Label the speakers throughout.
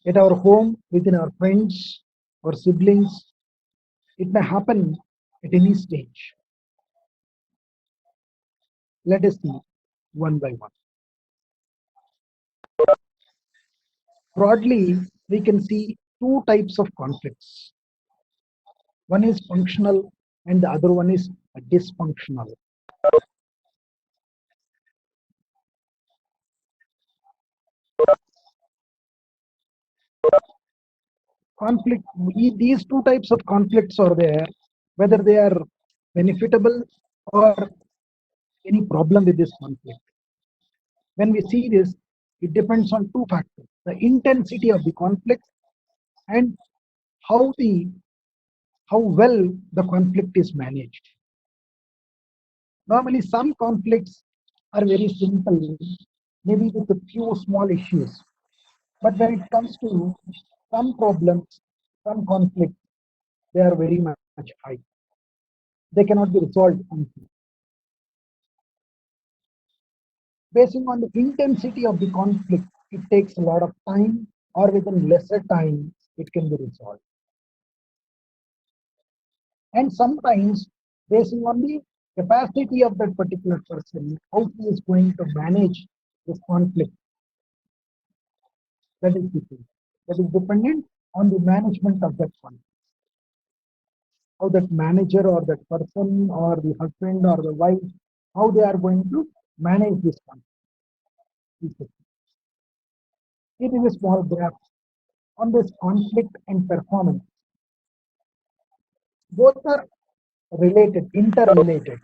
Speaker 1: at our home, within our friends or siblings. It may happen at any stage. Let us see one by one. Broadly, we can see two types of conflicts. One is functional and the other one is dysfunctional. Conflict, these two types of conflicts are there, whether they are benefitable or any problem with this conflict. When we see this, it depends on two factors: the intensity of the conflict and how well the conflict is managed. Normally, some conflicts are very simple, maybe with a few small issues. But when it comes to some problems, some conflicts, they are very much high. They cannot be resolved easily. Based on the intensity of the conflict, it takes a lot of time, or within lesser time, it can be resolved. And sometimes, based on the capacity of that particular person, how he is going to manage this conflict, that is the thing. That is dependent on the management of that conflict. How that manager or that person or the husband or the wife, how they are going to manage this conflict. Here is a small graph on this conflict and performance. Both are related, interrelated.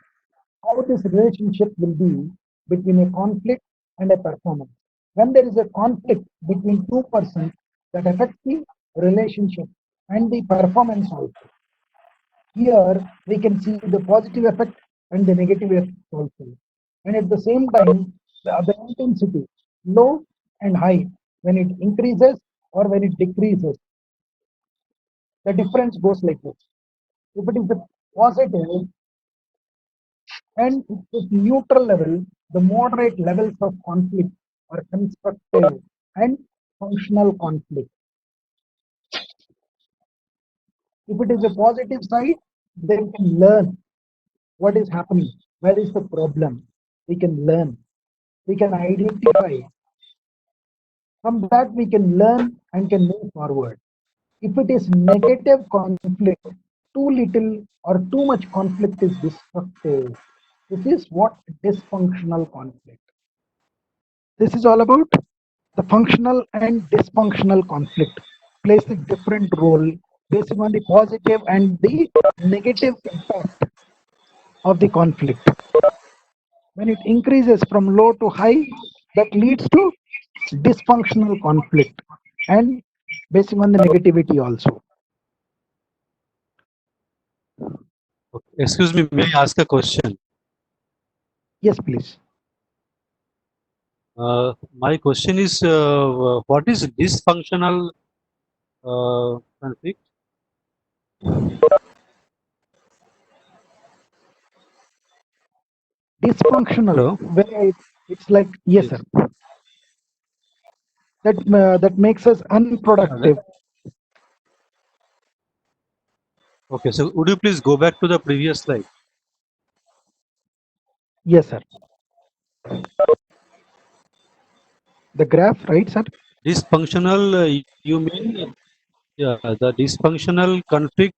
Speaker 1: How this relationship will be between a conflict and a performance. When there is a conflict between two persons, that affects the relationship and the performance also. Here we can see the positive effect and the negative effect also. And at the same time, the intensity, low and high, when it increases or when it decreases, the difference goes like this. If it is the positive and at neutral level, the moderate levels of conflict are constructive and functional conflict. If it is a positive side, then we can learn what is happening, where is the problem. We can learn, we can identify. From that, we can learn and can move forward. If it is negative conflict, too little or too much conflict is destructive. This is what dysfunctional conflict. This is all about the functional and dysfunctional conflict plays a different role based on the positive and the negative impact of the conflict. When it increases from low to high, that leads to dysfunctional conflict and based on the negativity also.
Speaker 2: Excuse me, may I ask a question?
Speaker 1: Yes, please.
Speaker 2: My question is, what is dysfunctional conflict?
Speaker 1: Dysfunctional,
Speaker 2: Hello?
Speaker 1: where it's like, yes, sir, that makes us unproductive.
Speaker 2: Okay, so would you please go back to the previous slide?
Speaker 1: Yes, sir. The graph, right, sir?
Speaker 2: Dysfunctional, you mean, yeah, the dysfunctional conflict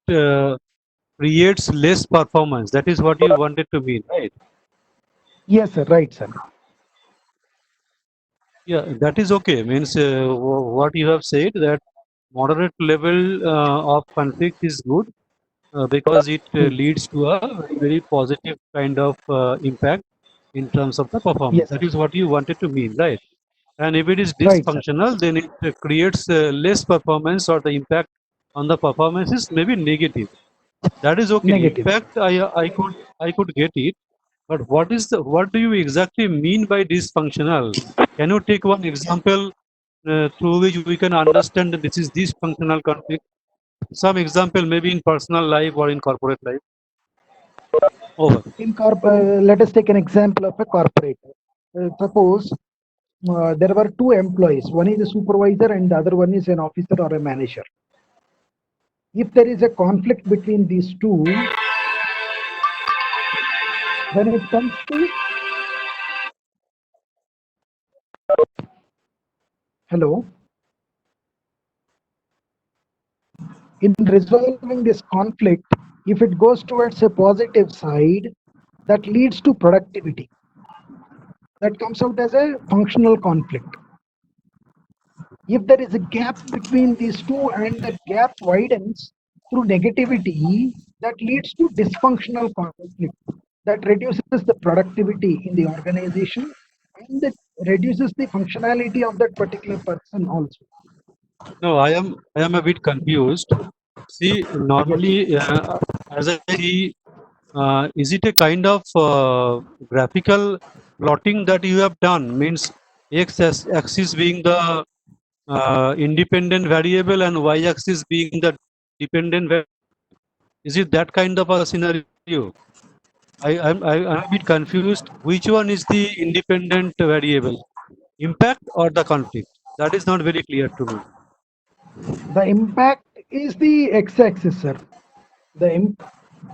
Speaker 2: creates less performance. That is what you wanted to mean, right?
Speaker 1: Yes, sir, right, sir.
Speaker 2: Yeah, that is okay. Means what you have said, that moderate level of conflict is good because it leads to a very, very positive kind of impact in terms of the performance.
Speaker 1: Yes,
Speaker 2: That
Speaker 1: sir.
Speaker 2: is what you wanted to mean, right? And if it is
Speaker 1: Right, sir.
Speaker 2: dysfunctional, then it creates less performance, or the impact on the performance is maybe negative. That is okay.
Speaker 1: Negative.
Speaker 2: Impact, I could get it, but what do you exactly mean by dysfunctional? Can you take one example through which we can understand that this is dysfunctional conflict? Some example, maybe in personal life or in corporate life. Over.
Speaker 1: Let us take an example of a corporate. Suppose there were two employees. One is a supervisor and the other one is an officer or a manager. If there is a conflict between these two, when it comes to hello, in resolving this conflict, if it goes towards a positive side, that leads to productivity. That comes out as a functional conflict. If there is a gap between these two and that gap widens through negativity, that leads to dysfunctional conflict. That reduces the productivity in the organization and that reduces the functionality of that particular person also.
Speaker 2: No, I am a bit confused. See, normally, as I see, is it a kind of graphical plotting that you have done? Means x-axis being the independent variable and y-axis being the dependent variable. Is it that kind of a scenario? I'm a bit confused. Which one is the independent variable? Impact or the conflict? That is not very clear to me.
Speaker 1: The impact is the x-axis, sir. The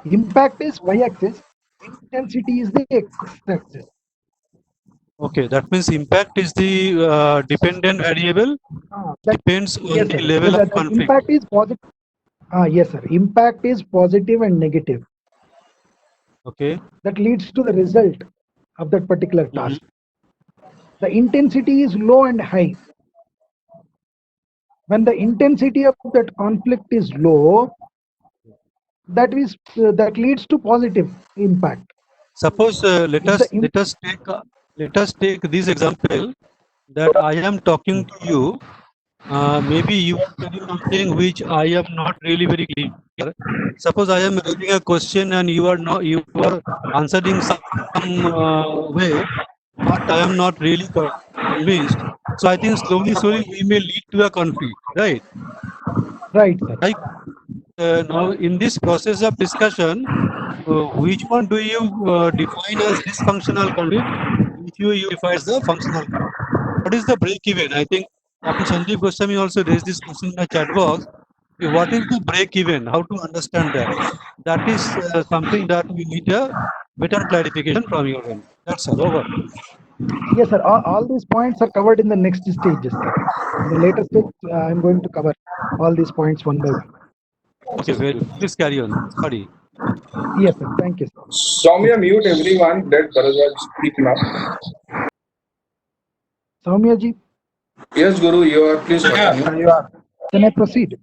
Speaker 1: impact is y-axis. Intensity is the x-axis.
Speaker 2: Okay, that means impact is the dependent variable,
Speaker 1: That
Speaker 2: depends on
Speaker 1: yes,
Speaker 2: the
Speaker 1: sir.
Speaker 2: level of
Speaker 1: The
Speaker 2: conflict.
Speaker 1: impact is positive. Yes, sir. Impact is positive and negative.
Speaker 2: Okay.
Speaker 1: That leads to the result of that particular
Speaker 2: Mhm.
Speaker 1: task. The intensity is low and high. When the intensity of that conflict is low, that leads to positive impact.
Speaker 2: Suppose
Speaker 1: If the
Speaker 2: let us take this example that I am talking to you. Maybe you are telling something which I am not really very clear. Suppose I am raising a question and you are answering some way, but I am not really convinced. So I think slowly we may lead to a conflict, right?
Speaker 1: right, sir.
Speaker 2: Like now in this process of discussion, which one do you define as dysfunctional conflict? Which you define as the functional conflict? What is the break even? I think Captain Sandeep Goswami also raised this question in the chat box. What is the break even? How to understand that? That is something that we need a better clarification from your end. That's all. Over.
Speaker 1: Yes, sir. All these points are covered in the next stages, sir. In the later stage, I'm going to cover all these points one by one.
Speaker 2: Okay, very good. Please carry on. Sorry.
Speaker 1: Yes, sir. Thank you, sir.
Speaker 3: Soumya, mute everyone. Let Bharadwaj speak now.
Speaker 1: Soumya ji,
Speaker 3: Yes, Guru, you are. Please continue.
Speaker 4: You are.
Speaker 1: can I proceed?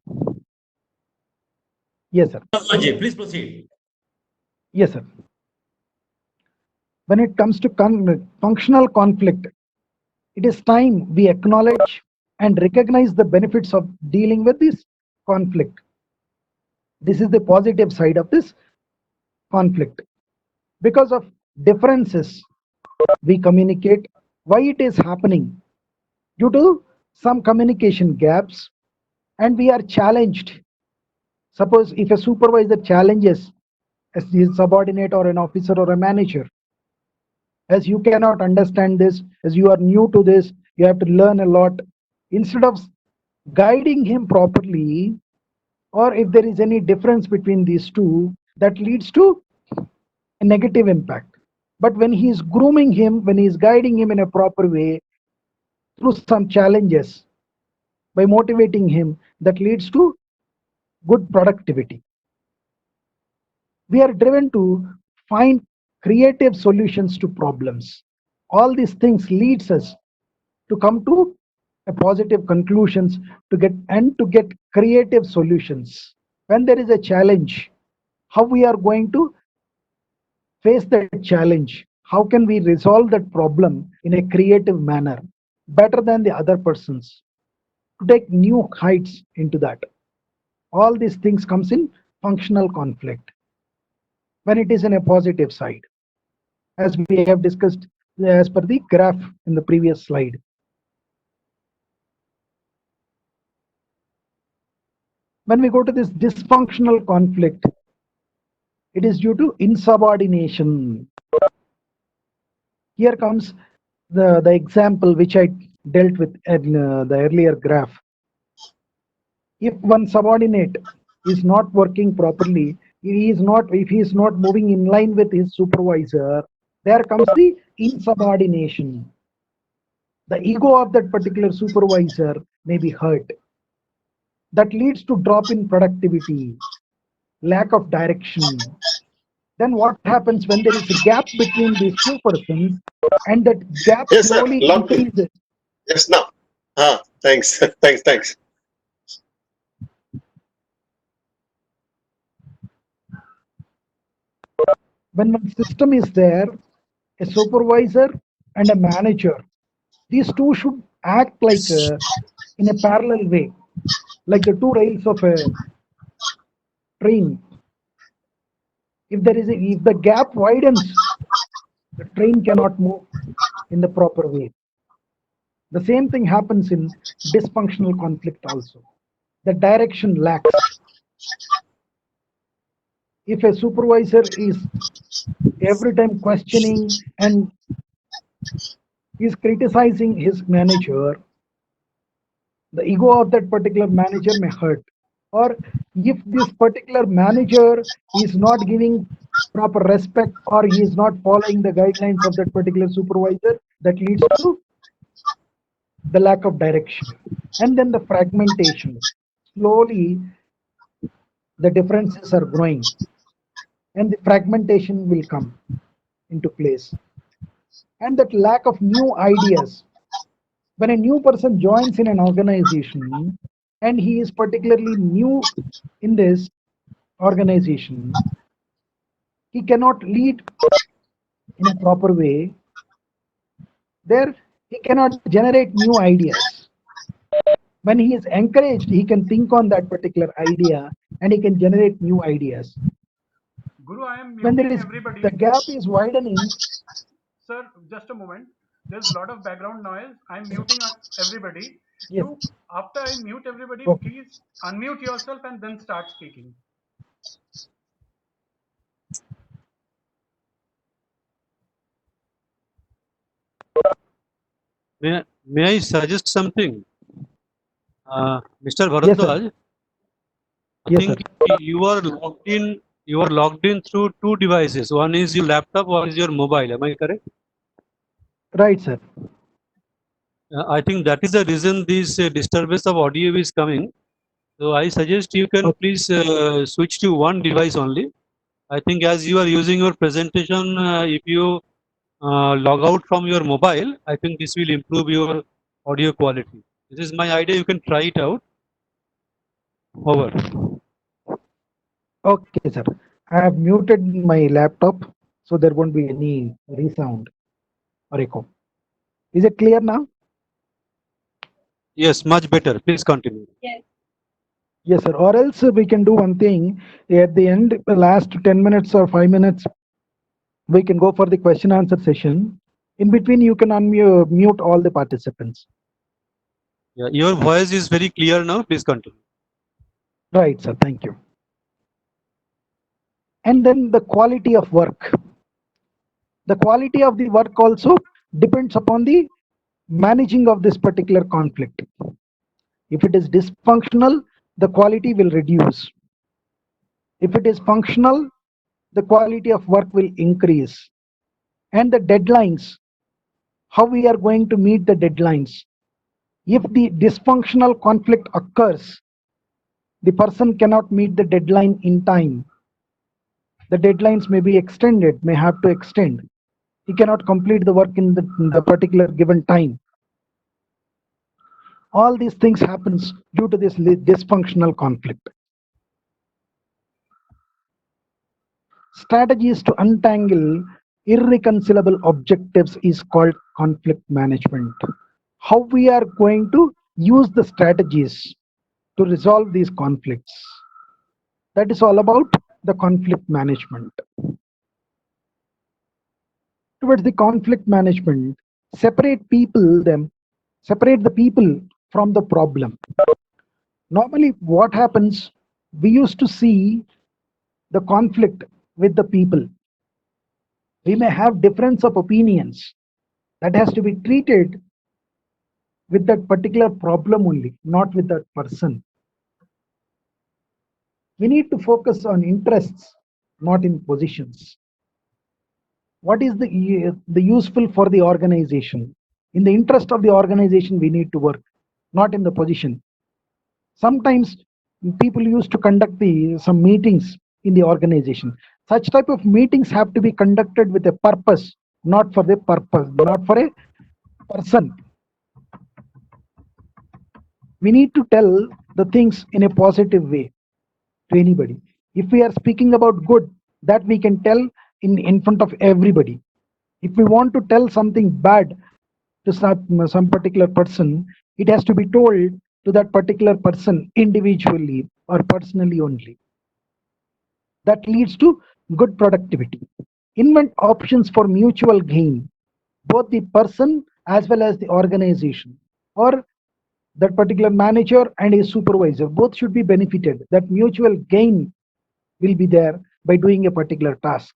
Speaker 1: Yes, sir.
Speaker 4: Please proceed.
Speaker 1: Yes, sir. When it comes to functional conflict, it is time we acknowledge and recognize the benefits of dealing with this conflict. This is the positive side of this conflict. Because of differences, we communicate why it is happening due to some communication gaps, and we are challenged. Suppose if a supervisor challenges as his subordinate or an officer or a manager, as you cannot understand this, as you are new to this, you have to learn a lot. Instead of guiding him properly, or if there is any difference between these two, that leads to a negative impact. But when he is grooming him, when he is guiding him in a proper way through some challenges, by motivating him, that leads to good productivity. We are driven to find creative solutions to problems. All these things leads us to come to a positive conclusions to get creative solutions. When there is a challenge, how we are going to face that challenge? How can we resolve that problem in a creative manner, better than the other persons, to take new heights into that? All these things comes in functional conflict when it is in a positive side, as we have discussed as per the graph in the previous slide. When we go to this dysfunctional conflict, it is due to insubordination. Here comes the example which I dealt with in the earlier graph. If one subordinate is not working properly, if he is not moving in line with his supervisor, there comes the insubordination. The ego of that particular supervisor may be hurt. That leads to drop in productivity, lack of direction. Then what happens when there is a gap between these two persons, and that gap
Speaker 4: Yes, sir.
Speaker 1: slowly
Speaker 4: Logged in.
Speaker 1: increases?
Speaker 4: Yes, now. Thanks. Thanks.
Speaker 1: When one system is there, a supervisor and a manager, these two should act like in a parallel way, like the two rails of a train. If the gap widens, the train cannot move in the proper way. The same thing happens in dysfunctional conflict also. The direction lacks. If a supervisor is every time questioning and is criticizing his manager, the ego of that particular manager may hurt. Or if this particular manager is not giving proper respect, or he is not following the guidelines of that particular supervisor, that leads to the lack of direction. And then the fragmentation. Slowly, the differences are growing, and the fragmentation will come into place. And that lack of new ideas. When a new person joins in an organization and he is particularly new in this organization, he cannot lead in a proper way. There, he cannot generate new ideas. When he is encouraged, he can think on that particular idea and he can generate new ideas.
Speaker 5: Guru, I am
Speaker 1: When there
Speaker 5: muting
Speaker 1: is
Speaker 5: everybody.
Speaker 1: the gap is widening.
Speaker 5: Sir, just a moment. There's a lot of background noise. I'm muting everybody.
Speaker 1: Yes.
Speaker 5: After I mute everybody,
Speaker 1: Okay.
Speaker 5: please unmute yourself and then start speaking.
Speaker 2: May I suggest something? Mr.
Speaker 1: Yes,
Speaker 2: Bharadwaj,
Speaker 1: sir.
Speaker 2: I
Speaker 1: Yes,
Speaker 2: think
Speaker 1: sir.
Speaker 2: you are logged in. You are logged in through two devices. One is your laptop, one is your mobile. Am I correct?
Speaker 1: Right, sir.
Speaker 2: I think that is the reason this disturbance of audio is coming. So I suggest you can
Speaker 1: Okay.
Speaker 2: please switch to one device only. I think as you are using your presentation, if you log out from your mobile, I think this will improve your audio quality. This is my idea. You can try it out. Over.
Speaker 1: Okay, sir. I have muted my laptop, so there won't be any resound or echo. Is it clear now?
Speaker 2: Yes, much better. Please continue.
Speaker 1: Yes, sir. Or else we can do one thing. At the end, the last 10 minutes or 5 minutes, we can go for the question answer session. In between, you can mute all the participants.
Speaker 2: Yeah, your voice is very clear now. Please continue.
Speaker 1: Right, sir. Thank you. And then the quality of work. The quality of the work also depends upon the managing of this particular conflict. If it is dysfunctional, the quality will reduce. If it is functional, the quality of work will increase. And the deadlines, how we are going to meet the deadlines. If the dysfunctional conflict occurs, the person cannot meet the deadline in time. The deadlines may be extended, may have to extend. He cannot complete the work in the particular given time. All these things happens due to this dysfunctional conflict. Strategies to untangle irreconcilable objectives is called conflict management. How we are going to use the strategies to resolve these conflicts. That is all about the conflict management. Towards the conflict management, separate the people from the problem. Normally, what happens, we used to see the conflict with the people. We may have difference of opinions, That has to be treated with that particular problem only, not with that person. We need to focus on interests, not in positions. What is the useful for the organization? In the interest of the organization, we need to work, not in the position. Sometimes people used to conduct some meetings in the organization. Such type of meetings have to be conducted with a purpose, not for the purpose, not for a person. We need to tell the things in a positive way to anybody. If we are speaking about good, that we can tell in front of everybody. If we want to tell something bad to some particular person, it has to be told to that particular person individually or personally only. That leads to good productivity. Invent options for mutual gain, both the person as well as the organization, or that particular manager and a supervisor, both should be benefited. That mutual gain will be there by doing a particular task.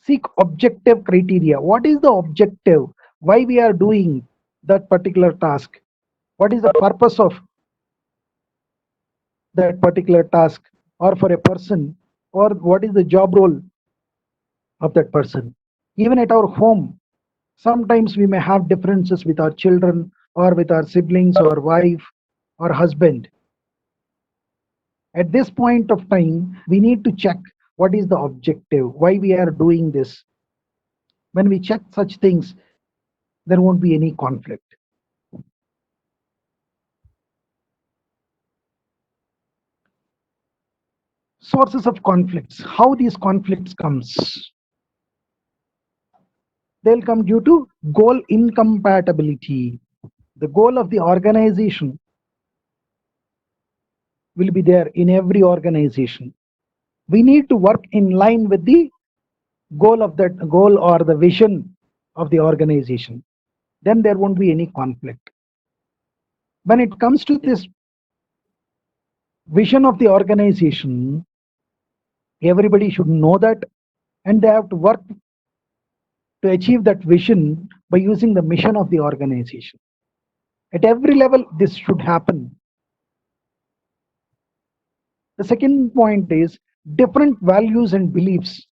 Speaker 1: Seek objective criteria. What is the objective? Why we are doing that particular task? What is the purpose of that particular task, or for a person, or what is the job role of that person? Even at our home, sometimes we may have differences with our children or with our siblings or wife or husband. At this point of time, we need to check what is the objective, why we are doing this. When we check such things, there won't be any conflict. Sources of conflicts, how these conflicts comes. They'll come due to goal incompatibility. The goal of the organization will be there in every organization. We need to work in line with the goal of that goal or the vision of the organization. Then there won't be any conflict. When it comes to this vision of the organization, everybody should know that, and they have to work to achieve that vision by using the mission of the organization. At every level, this should happen. The second point is different values and beliefs.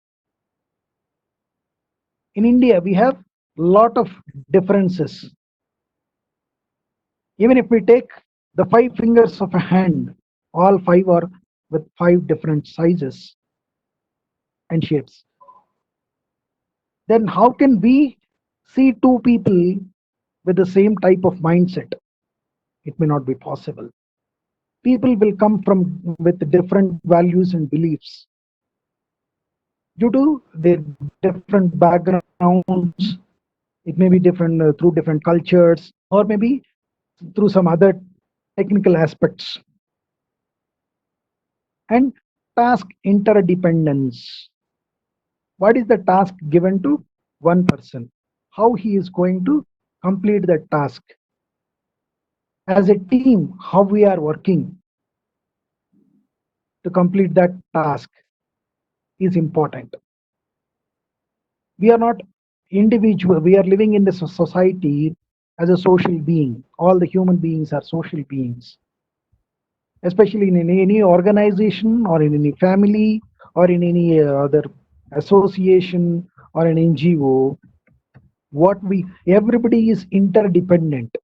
Speaker 1: In India, we have a lot of differences. Even if we take the 5 fingers of a hand, all 5 are with 5 different sizes and shapes. Then how can we see 2 people with the same type of mindset? It may not be possible. People will come from with different values and beliefs due to their different backgrounds. It may be different through different cultures, or maybe through some other technical aspects. And task interdependence. What is the task given to one person? How he is going to complete that task? As a team, how we are working to complete that task is important. We are not individual. We are living in this society as a social being. All the human beings are social beings. Especially in any organization or in any family or in any other association or an NGO, everybody is interdependent.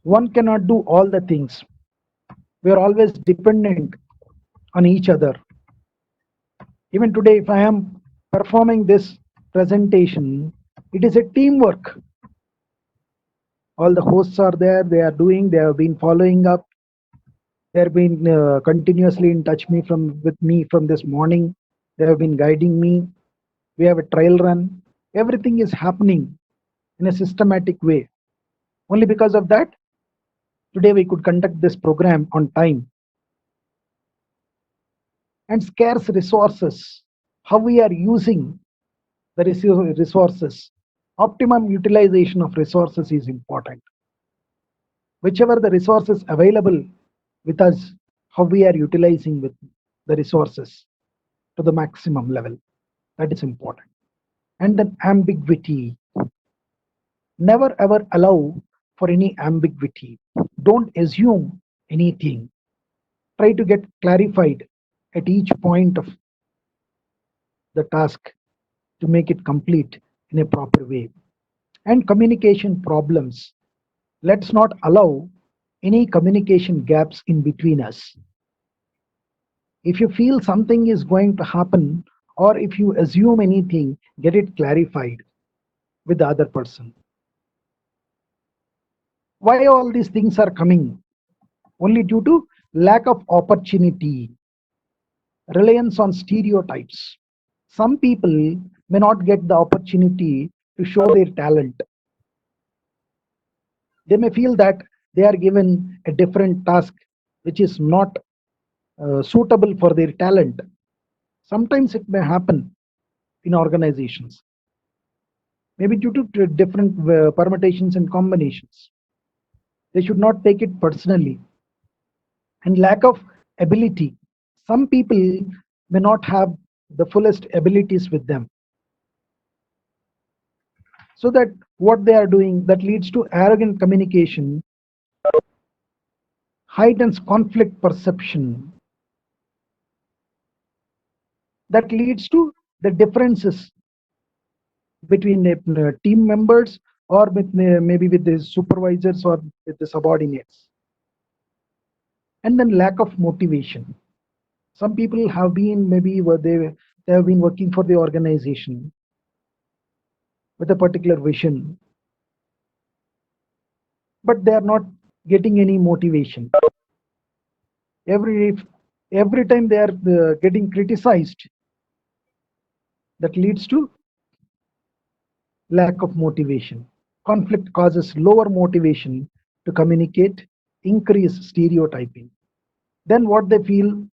Speaker 1: One cannot do all the things. We are always dependent on each other. Even today, if I am performing this presentation, it is a teamwork. All the hosts are there, they have been following up. They have been continuously in touch with me from this morning. They have been guiding me. We have a trial run. Everything is happening in a systematic way. Only because of that, today we could conduct this program on time. And scarce resources, how we are using the resources. Optimum utilization of resources is important. Whichever the resources available with us, how we are utilizing with the resources to the maximum level, that is important. And then ambiguity. Never ever allow for any ambiguity. Don't assume anything. Try to get clarified at each point of the task to make it complete in a proper way. And communication problems. Let's not allow any communication gaps in between us. If you feel something is going to happen, or if you assume anything, get it clarified with the other person. Why all these things are coming? Only due to lack of opportunity, reliance on stereotypes. Some people may not get the opportunity to show their talent. They may feel that they are given a different task which is not suitable for their talent. Sometimes it may happen in organizations, maybe due to different permutations and combinations. They should not take it personally. And lack of ability. Some people may not have the fullest abilities with them. So that what they are doing that leads to arrogant communication, heightens conflict perception, that leads to the differences between the team members or with maybe with the supervisors or with the subordinates. And then lack of motivation. Some people have been maybe they have been working for the organization with a particular vision, but they are not getting any motivation. Every time they are getting criticized, that leads to lack of motivation. Conflict causes lower motivation to communicate, increase stereotyping. Then what they feel,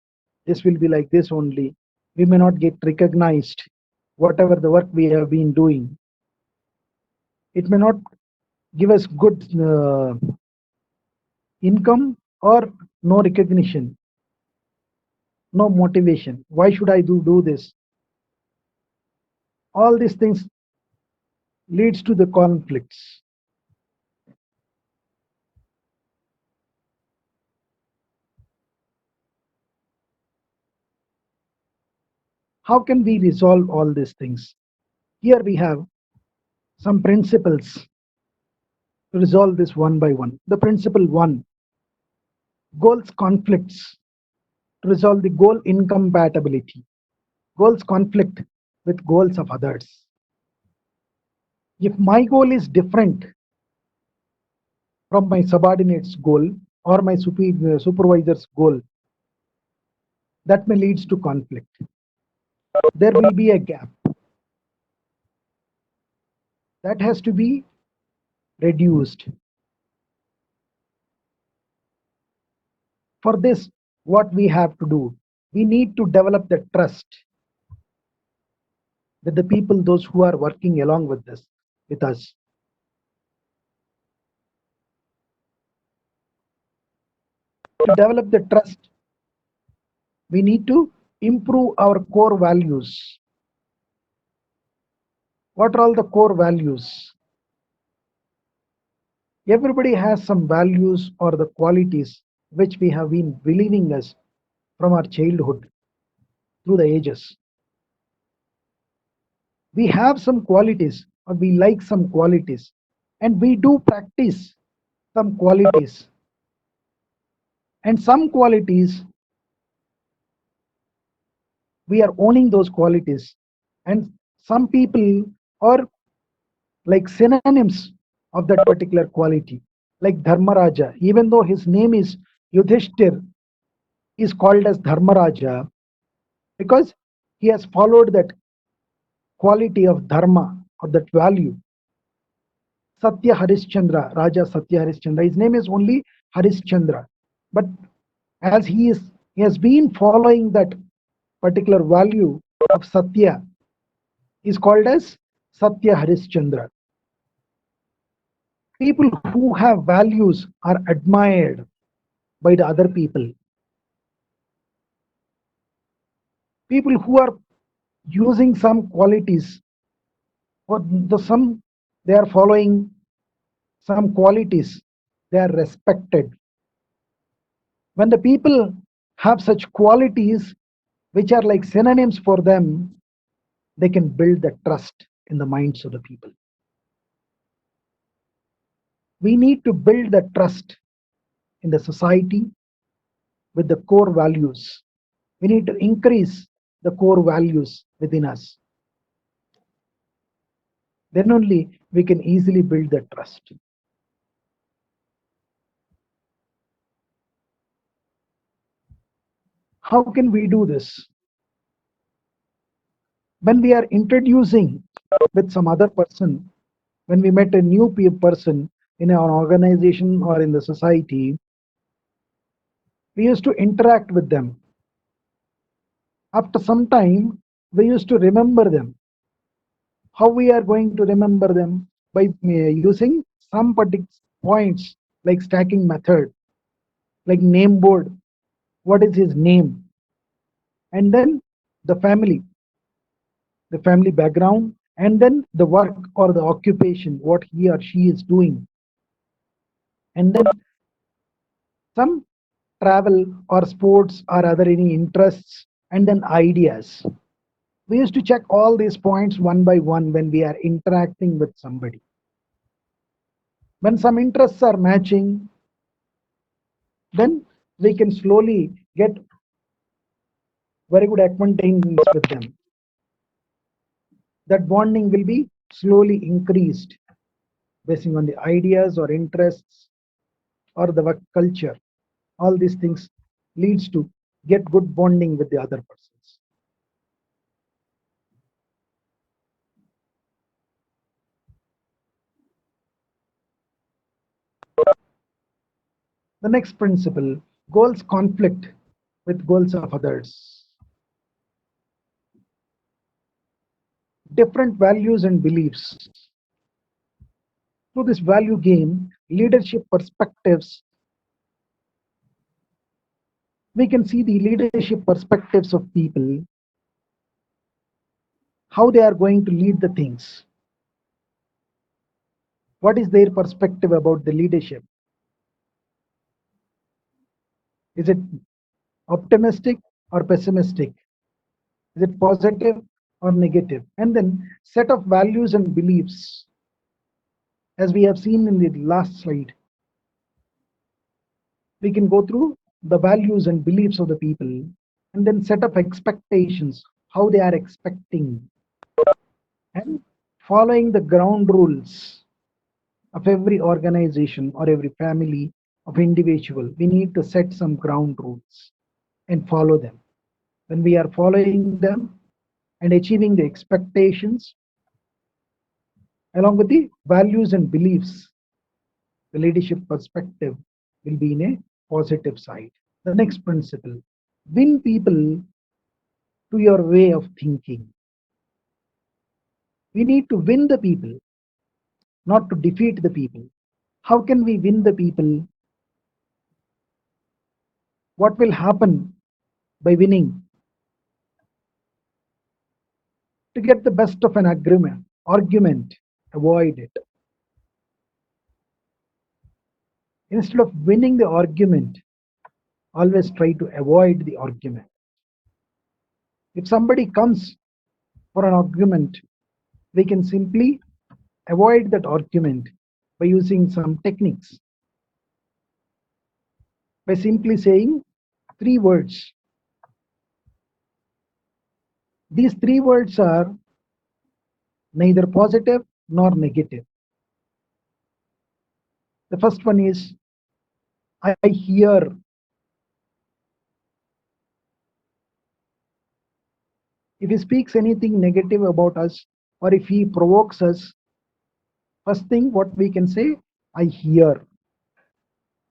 Speaker 1: this will be like this only. We may not get recognized, whatever the work we have been doing. It may not give us good income or no recognition, no motivation. Why should I do this? All these things leads to the conflicts. How can we resolve all these things? Here we have some principles to resolve this one by one. The principle one, goals conflicts, to resolve the goal incompatibility. Goals conflict with goals of others. If my goal is different from my subordinate's goal or my supervisor's goal, that may leads to conflict. There will be a gap. That has to be reduced. For this, what we have to do, we need to develop the trust with the people, those who are working along with us. To develop the trust, we need to improve our core values. What are all the core values? Everybody has some values or the qualities which we have been believing us from our childhood through the ages. We have some qualities or we like some qualities and we do practice some qualities. And some qualities, we are owning those qualities. And some people are like synonyms of that particular quality. Like Dharmaraja, even though his name is Yudhishthir, is called as Dharmaraja because he has followed that quality of dharma or that value. Satya Harishchandra, Raja Satya Harishchandra, his name is only Harishchandra, but as he has been following that particular value of Satya, is called as Satya Harishchandra. People who have values are admired by the other people. People who are using some qualities or some they are following some qualities, they are respected. When the people have such qualities which are like synonyms for them, they can build the trust in the minds of the people. We need to build the trust in the society with the core values. We need to increase the core values within us. Then only we can easily build the trust. How can we do this? When we are introducing with some other person, when we met a new person in an organization or in the society, we used to interact with them. After some time, we used to remember them. How we are going to remember them? By using some particular points like stacking method, like name board. What is his name? And then the family background, and then the work or the occupation, what he or she is doing. And then some travel or sports or other any interests, and then ideas. We used to check all these points one by one when we are interacting with somebody. When some interests are matching, then we can slowly get very good acquaintance with them. That bonding will be slowly increased based on the ideas or interests or the work culture. All these things leads to get good bonding with the other persons. The next principle, goals conflict with goals of others. Different values and beliefs. Through this value game, leadership perspectives, we can see the leadership perspectives of people, how they are going to lead the things. What is their perspective about the leadership? Is it optimistic or pessimistic? Is it positive or negative? And then set of values and beliefs, as we have seen in the last slide. We can go through the values and beliefs of the people and then set up expectations, how they are expecting, and following the ground rules of every organization or every family of individual. We need to set some ground rules and follow them. When we are following them and achieving the expectations along with the values and beliefs, the leadership perspective will be in a positive side. The next principle, win people to your way of thinking. We need to win the people, not to defeat the people. How can we win the people? What will happen by winning? To get the best of an argument, avoid it. Instead of winning the argument, always try to avoid the argument. If somebody comes for an argument, we can simply avoid that argument by using some techniques. By simply saying 3 words. These 3 words are neither positive nor negative. The first one is, I hear. If he speaks anything negative about us, or if he provokes us, first thing what we can say, I hear.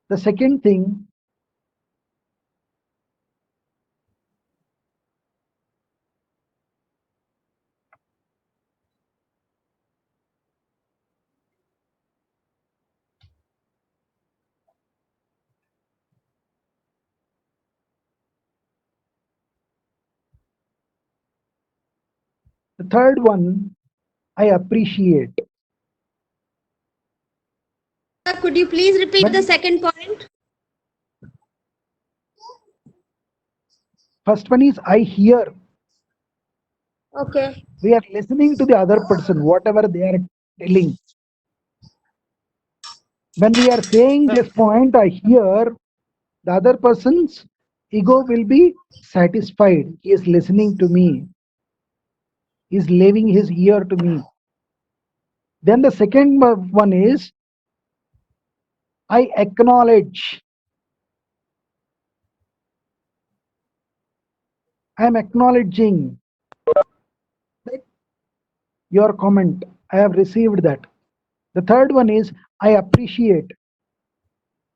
Speaker 1: The second thing, the third one, I appreciate.
Speaker 6: could you please repeat
Speaker 1: When-
Speaker 6: the second point?
Speaker 1: First one is I hear.
Speaker 6: Okay.
Speaker 1: We are listening to the other person, whatever they are telling. When we are saying this point, I hear, the other person's ego will be satisfied. He is listening to me. He is leaving his ear to me. Then the second one is I acknowledge. I am acknowledging your comment. I have received that. The third one is I appreciate.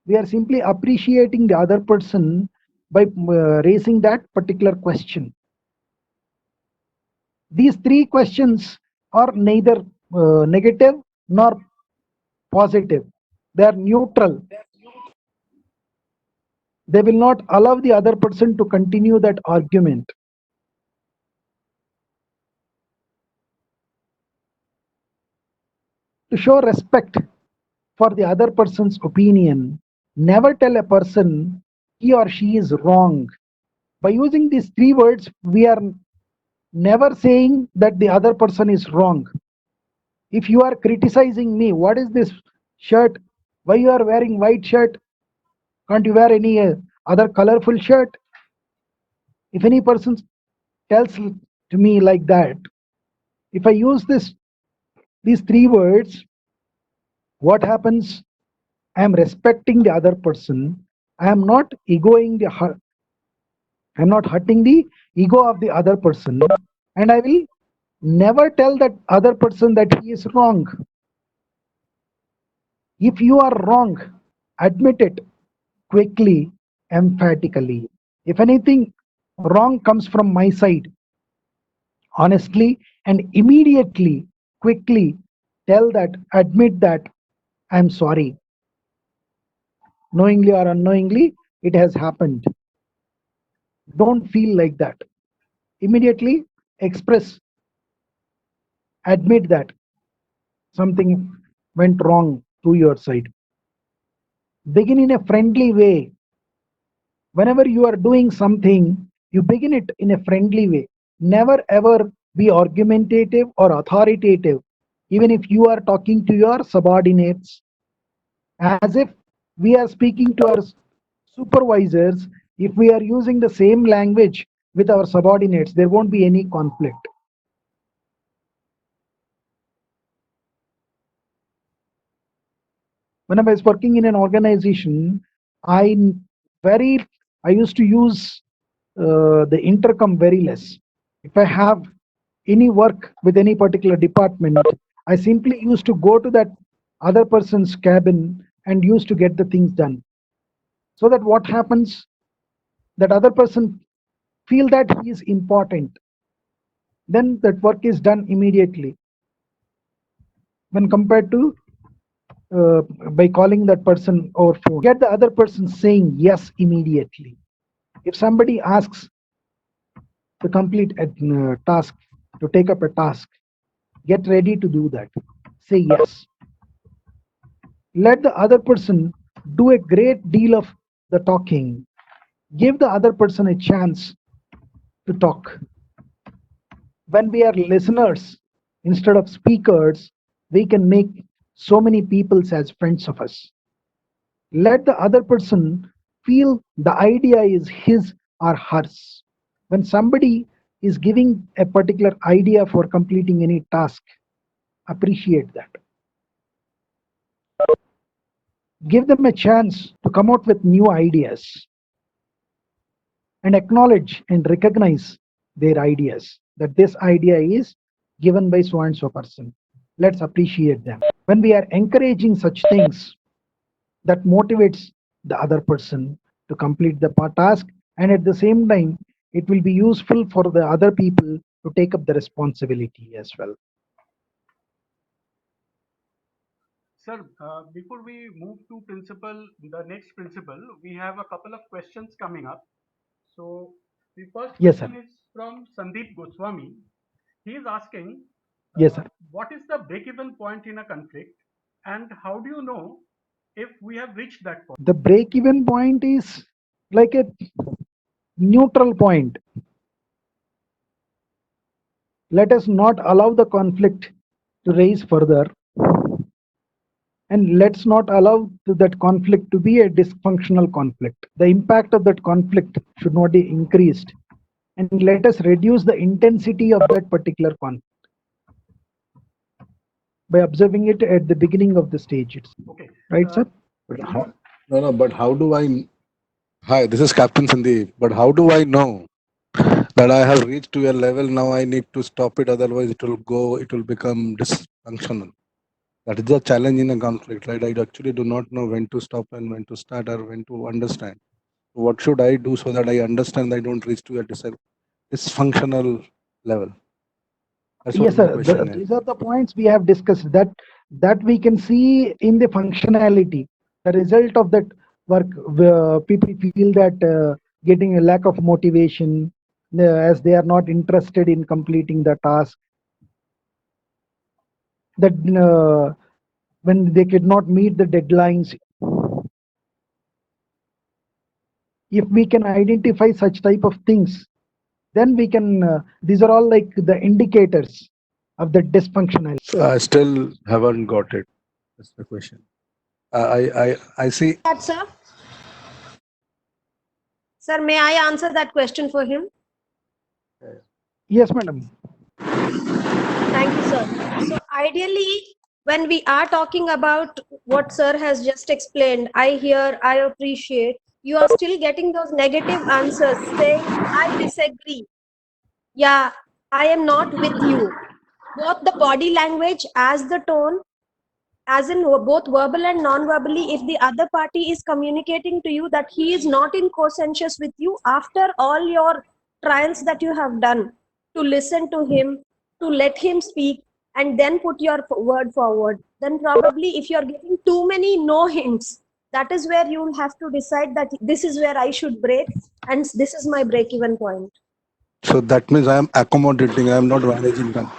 Speaker 1: We are simply appreciating the other person by raising that particular question. These three questions are neither negative nor positive. They are neutral. They will not allow the other person to continue that argument. To show respect for the other person's opinion, never tell a person he or she is wrong. By using these three words, we are never saying that the other person is wrong. If you are criticizing me, what is this shirt? Why you are wearing white shirt? Can't you wear any other colorful shirt? If any person tells to me like that, if I use these three words, what happens? I am respecting the other person. I am not egoing the I am not hurting the ego of the other person, and I will never tell that other person that he is wrong. If you are wrong, admit it quickly, emphatically. If anything wrong comes from my side, honestly and immediately, quickly tell that, admit that I'm sorry. Knowingly or unknowingly, it has happened. Don't feel like that. Immediately express, admit that something went wrong to your side. Begin in a friendly way. Whenever you are doing something, you begin it in a friendly way. Never ever be argumentative or authoritative, even if you are talking to your subordinates, as if we are speaking to our supervisors. If we are using the same language with our subordinates, there won't be any conflict. When I was working in an organization, I used to use the intercom very less. If I have any work with any particular department, I simply used to go to that other person's cabin and used to get the things done. So that what happens, that other person feel that he is important. Then that work is done immediately. When compared to by calling that person over phone, get the other person saying yes immediately. If somebody asks to complete a task, to take up a task, get ready to do that. Say yes. Let the other person do a great deal of the talking. Give the other person a chance to talk. When we are listeners instead of speakers, we can make so many people as friends of us. Let the other person feel the idea is his or hers. When somebody is giving a particular idea for completing any task, appreciate that. Give them a chance to come out with new ideas and acknowledge and recognize their ideas, that this idea is given by so and so person. Let's appreciate them. When we are encouraging such things, that motivates the other person to complete the task, and at the same time it will be useful for the other people to take up the responsibility as well.
Speaker 5: Sir, before we move to the next principle, we have a couple of questions coming up. So the first
Speaker 1: Yes,
Speaker 5: question
Speaker 1: sir.
Speaker 5: is from Sandeep Goswami. He is asking,
Speaker 1: Yes, sir.
Speaker 5: what is the break-even point in a conflict, and how do you know if we have reached that point?
Speaker 1: The break-even point is like a neutral point. Let us not allow the conflict to raise further, and let's not allow that conflict to be a dysfunctional conflict. The impact of that conflict should not be increased, and let us reduce the intensity of that particular conflict by observing it at the beginning of the stage.
Speaker 5: Okay.
Speaker 1: Right, sir?
Speaker 6: But how, no, but how do I? Hi, this is Captain Sandeep. But how do I know that I have reached to a level now? I need to stop it, otherwise it will go. It will become dysfunctional. That is the challenge in a conflict, right? I actually do not know when to stop and when to start or when to understand. What should I do so that I understand I don't reach to a dysfunctional level? That's
Speaker 1: Yes,
Speaker 6: what my
Speaker 1: sir.
Speaker 6: question is.
Speaker 1: These are the points we have discussed, that we can see in the functionality. The result of that work, people feel that getting a lack of motivation as they are not interested in completing the task. That when they could not meet the deadlines. If we can identify such type of things, then we can, these are all like the indicators of the dysfunctionality.
Speaker 6: So I still haven't got it. That's the question. I see.
Speaker 7: That, sir? Sir, may I answer that question for him?
Speaker 1: Yes, madam.
Speaker 7: Thank you, sir. So ideally, when we are talking about what sir has just explained, I hear, I appreciate, you are still getting those negative answers saying, I disagree. Yeah, I am not with you. Both the body language as the tone, as in both verbal and non-verbally, if the other party is communicating to you that he is not in consensus with you after all your trials that you have done, to listen to him, to let him speak, and then put your word forward, then probably if you're getting too many no hints, that is where you will have to decide that this is where I should break and this is my break-even point.
Speaker 6: So that means I am accommodating. I am not managing them.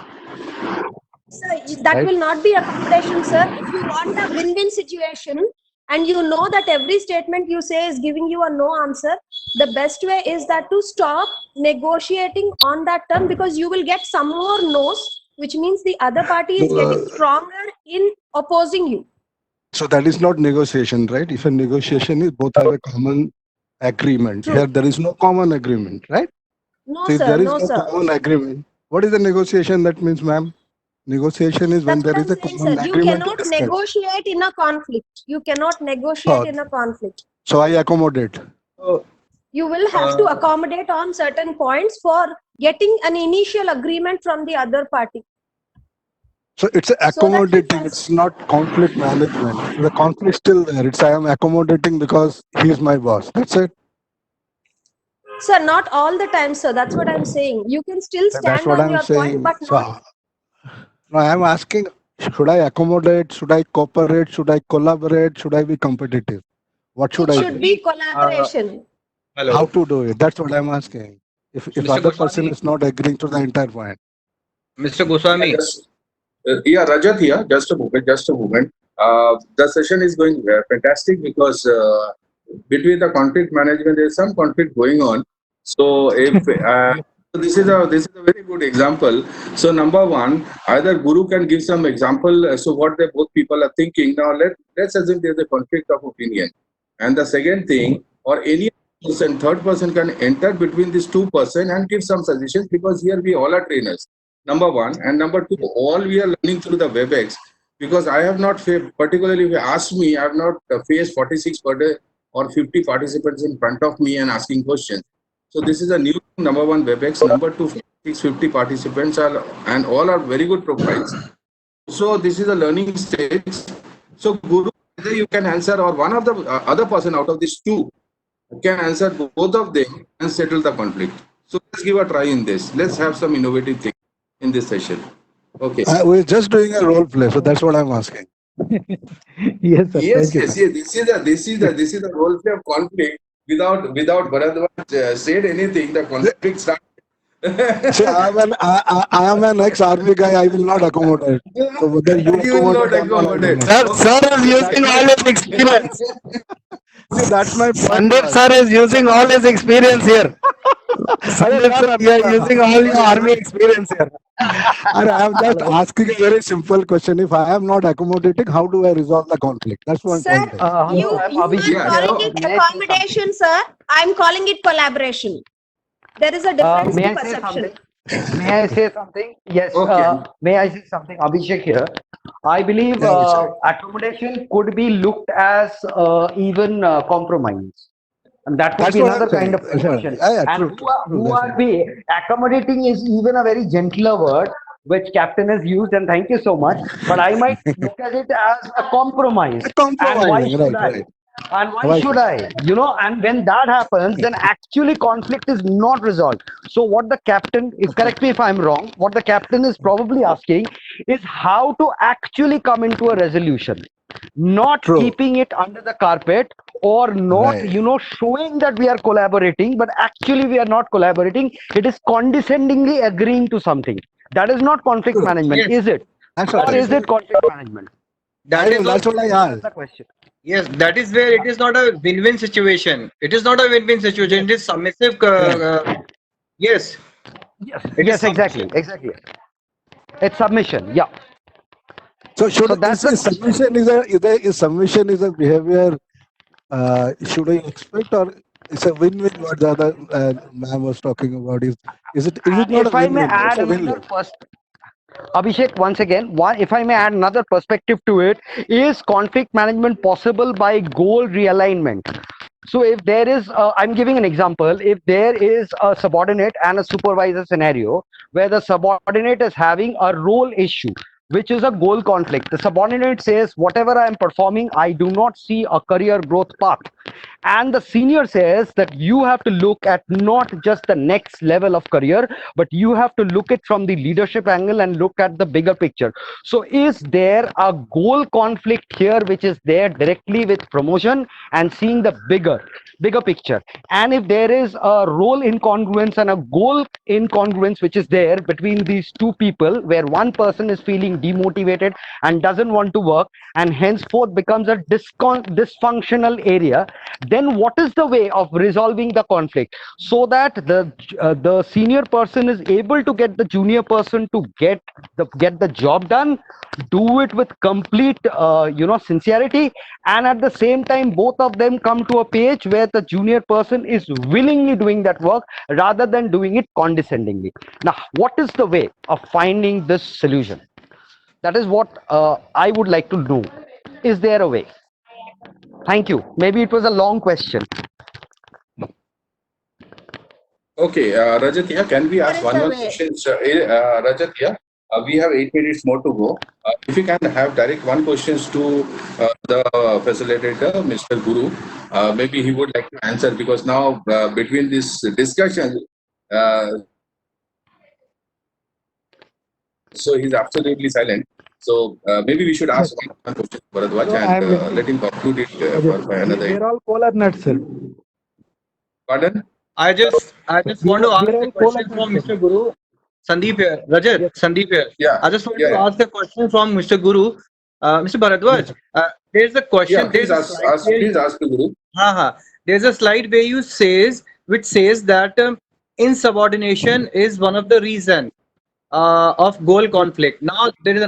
Speaker 7: Sir, that
Speaker 6: Right?
Speaker 7: will not be accommodation, sir. If you want a win-win situation and you know that every statement you say is giving you a no answer, the best way is that to stop negotiating on that term, because you will get some more no's, which means the other party is getting stronger in opposing you.
Speaker 6: So that is not negotiation, right? If a negotiation is both have a common agreement.
Speaker 7: True.
Speaker 6: Here there is no common agreement, right?
Speaker 7: No,
Speaker 6: So if
Speaker 7: sir.
Speaker 6: there is
Speaker 7: No,
Speaker 6: no
Speaker 7: sir.
Speaker 6: common agreement, what is the negotiation? That means, ma'am, negotiation is when
Speaker 7: That's what
Speaker 6: there
Speaker 7: I'm
Speaker 6: is a
Speaker 7: saying,
Speaker 6: common
Speaker 7: sir. You
Speaker 6: agreement to
Speaker 7: cannot
Speaker 6: discuss.
Speaker 7: negotiate in a conflict. You cannot negotiate in a conflict.
Speaker 6: So I accommodate.
Speaker 7: You will have to accommodate on certain points for getting an initial agreement from the other party.
Speaker 6: So it's
Speaker 7: So that you
Speaker 6: accommodating.
Speaker 7: can,
Speaker 6: It's not conflict management. So the conflict still there. It's I am accommodating because he is my boss. That's it.
Speaker 7: sir, not all the time, sir. That's what I'm saying. You can still
Speaker 6: And that's
Speaker 7: stand
Speaker 6: what
Speaker 7: on
Speaker 6: I'm
Speaker 7: your point,
Speaker 6: saying.
Speaker 7: but
Speaker 6: So
Speaker 7: not.
Speaker 6: no, I'm asking, should I accommodate? Should I cooperate? Should I collaborate? Should I be competitive? What should
Speaker 7: It
Speaker 6: I
Speaker 7: should
Speaker 6: do?
Speaker 7: be collaboration.
Speaker 8: Hello,
Speaker 6: How to do it? That's what I'm asking. If
Speaker 8: Mr.
Speaker 6: other person
Speaker 8: Goswami.
Speaker 6: is not agreeing to the entire point.
Speaker 8: Mr. Goswami.
Speaker 3: Yeah, Rajat here. Just a moment. Just a moment. The session is going fantastic because between the conflict management, there is some conflict going on. So if this is a very good example. So number one, either Guru can give some example. So what they both people are thinking. Now let's assume there is a conflict of opinion, and the second thing, or any person, third person can enter between these two person and give some suggestions, because here we all are trainers. Number one, and number two, all we are learning through the WebEx, because I have not particularly if you ask me, I have not faced 46 per day or 50 participants in front of me and asking questions. So this is a new number one WebEx. Number two, 50 participants are, and all are very good profiles. So this is a learning stage. So Guru, either you can answer, or one of the other person out of these two can answer both of them and settle the conflict. So let's give a try in this. Let's have some innovative thing in this session. Okay.
Speaker 6: We're just doing a role play, so that's what I'm asking.
Speaker 1: Yes, sir.
Speaker 3: Yes,
Speaker 1: Thank you,
Speaker 3: yes,
Speaker 1: sir.
Speaker 3: yes. This is the role play of conflict. Without Bharadwaj said anything, the conflict starts.
Speaker 6: See, I am an ex-army guy. I will not accommodate. So whether you
Speaker 3: You will not
Speaker 6: accommodate or not, I don't know.
Speaker 3: accommodate.
Speaker 9: Sir is using all his experience.
Speaker 6: See, that's my point.
Speaker 9: Sandeep
Speaker 6: was.
Speaker 9: sir is using all his experience here. Sandeep sir, you are using all your army experience here.
Speaker 6: And I am just asking a very simple question. If I am not accommodating, how do I resolve the conflict? That's one
Speaker 7: Sir,
Speaker 6: point.
Speaker 7: you
Speaker 10: I'm
Speaker 7: are
Speaker 10: Abhishek
Speaker 7: calling
Speaker 10: here.
Speaker 7: it
Speaker 10: May I say
Speaker 7: accommodation, sir. I'm calling it collaboration. There is a difference
Speaker 10: May
Speaker 7: in
Speaker 10: I say
Speaker 7: perception.
Speaker 10: something? May I say something? Yes.
Speaker 3: Okay.
Speaker 10: May I say something? Abhishek here. I believe
Speaker 6: Yeah, Abhishek.
Speaker 10: accommodation could be looked as even compromise. And that could
Speaker 6: That's
Speaker 10: be
Speaker 6: what I'm
Speaker 10: another kind
Speaker 6: saying.
Speaker 10: of question.
Speaker 6: Yeah,
Speaker 10: And
Speaker 6: true, true.
Speaker 10: who
Speaker 6: That's
Speaker 10: are we? Accommodating is even a very gentler word which captain has used, and thank you so much. But I might look at it as a compromise.
Speaker 6: a
Speaker 10: And why
Speaker 6: compromising,
Speaker 10: should
Speaker 6: right,
Speaker 10: I?
Speaker 6: right.
Speaker 10: And why
Speaker 6: Why
Speaker 10: should
Speaker 6: should
Speaker 10: I? You know, and when that happens, then actually conflict is not resolved. So what the captain, if correct me if I'm wrong, what the captain is probably asking is how to actually come into a resolution, not
Speaker 6: True.
Speaker 10: keeping it under the carpet, or not,
Speaker 6: Right.
Speaker 10: you know, showing that we are collaborating, but actually we are not collaborating. It is condescendingly agreeing to something. That is not conflict
Speaker 6: True.
Speaker 10: management,
Speaker 8: Yes,
Speaker 10: is it?
Speaker 6: That's
Speaker 10: Or
Speaker 6: what I
Speaker 10: is
Speaker 6: say.
Speaker 10: it conflict management?
Speaker 8: that is
Speaker 6: That's
Speaker 8: also,
Speaker 6: what I
Speaker 10: That's
Speaker 6: asked.
Speaker 10: the question.
Speaker 8: yes, that is where it is not a win-win situation. It is not a win-win situation. It is submissive.
Speaker 6: Right.
Speaker 8: Yes,
Speaker 10: Yes,
Speaker 8: it is
Speaker 10: yes, exactly,
Speaker 8: submission.
Speaker 10: exactly. It's submission. Yeah.
Speaker 6: So should
Speaker 10: So that's the
Speaker 6: is
Speaker 10: question.
Speaker 6: submission is submission is a behavior should I expect, or it's a win-win what the other ma'am was talking about? Is it
Speaker 10: And
Speaker 6: not a
Speaker 10: if I may
Speaker 6: win-win? It's
Speaker 10: add
Speaker 6: a
Speaker 10: another
Speaker 6: win-win.
Speaker 10: Abhishek, once again, if I may add another perspective to it, is conflict management possible by goal realignment? So if there is, I'm giving an example, if there is a subordinate and a supervisor scenario where the subordinate is having a role issue, which is a goal conflict. The subordinate says, whatever I am performing, I do not see a career growth path. And the senior says that you have to look at not just the next level of career, but you have to look at from the leadership angle and look at the bigger picture. So is there a goal conflict here which is there directly with promotion and seeing the bigger picture? And if there is a role incongruence and a goal incongruence which is there between these two people, where one person is feeling demotivated and doesn't want to work and henceforth becomes a dysfunctional area, then what is the way of resolving the conflict so that the senior person is able to get the junior person to get the job done, do it with complete sincerity, and at the same time both of them come to a page where the junior person is willingly doing that work rather than doing it condescendingly. Now what is the way of finding this solution? That is what I would like to know. Is there a way? Thank you. Maybe it was a long question.
Speaker 3: Okay, Rajat, here, can we ask
Speaker 7: There is
Speaker 3: one
Speaker 7: a
Speaker 3: more
Speaker 7: way.
Speaker 3: question? Rajat, here, we have 8 minutes more to go. If you can have direct one questions to the facilitator, Mr. Guru, maybe he would like to answer, because now between this discussion, so he's absolutely silent. So maybe we should ask one question to Bharadwaj
Speaker 1: So I
Speaker 3: and
Speaker 1: am listening.
Speaker 3: let him conclude it for another.
Speaker 1: We're all cola nuts, sir.
Speaker 3: Pardon?
Speaker 8: I just want to ask
Speaker 1: We're
Speaker 8: a
Speaker 1: all cola
Speaker 8: question from
Speaker 1: nuts, sir.
Speaker 8: Mr. Guru. Sandeep here. Rajat,
Speaker 1: Yes.
Speaker 8: Sandeep here.
Speaker 3: Yeah.
Speaker 8: I just want
Speaker 3: Yeah,
Speaker 8: to
Speaker 3: yeah.
Speaker 8: ask a question from Mr. Guru. Mr. Bharadwaj, there's a question.
Speaker 3: Yeah, please
Speaker 8: There's a
Speaker 3: ask,
Speaker 8: slide where
Speaker 3: please ask the Guru.
Speaker 8: there's a slide where you which says that insubordination is one of the reason of goal conflict. Now there is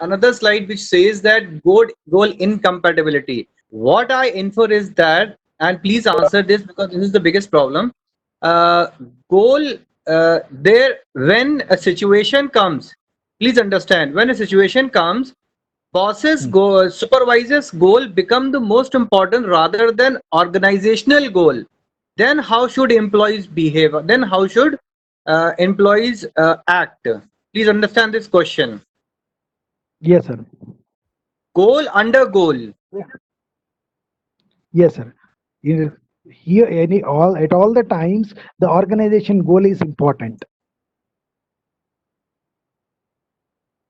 Speaker 8: another slide which says that goal incompatibility. What I infer is that, and please answer this because this is the biggest problem. Goal there when a situation comes. Please understand, when a situation comes, bosses goal, supervisors goal become the most important rather than organizational goal. Then how should employees behave? Then how should employees act? Please understand this question.
Speaker 1: Yes, sir.
Speaker 8: Goal under goal.
Speaker 1: Yes, sir. Here, at all the times, the organization goal is important.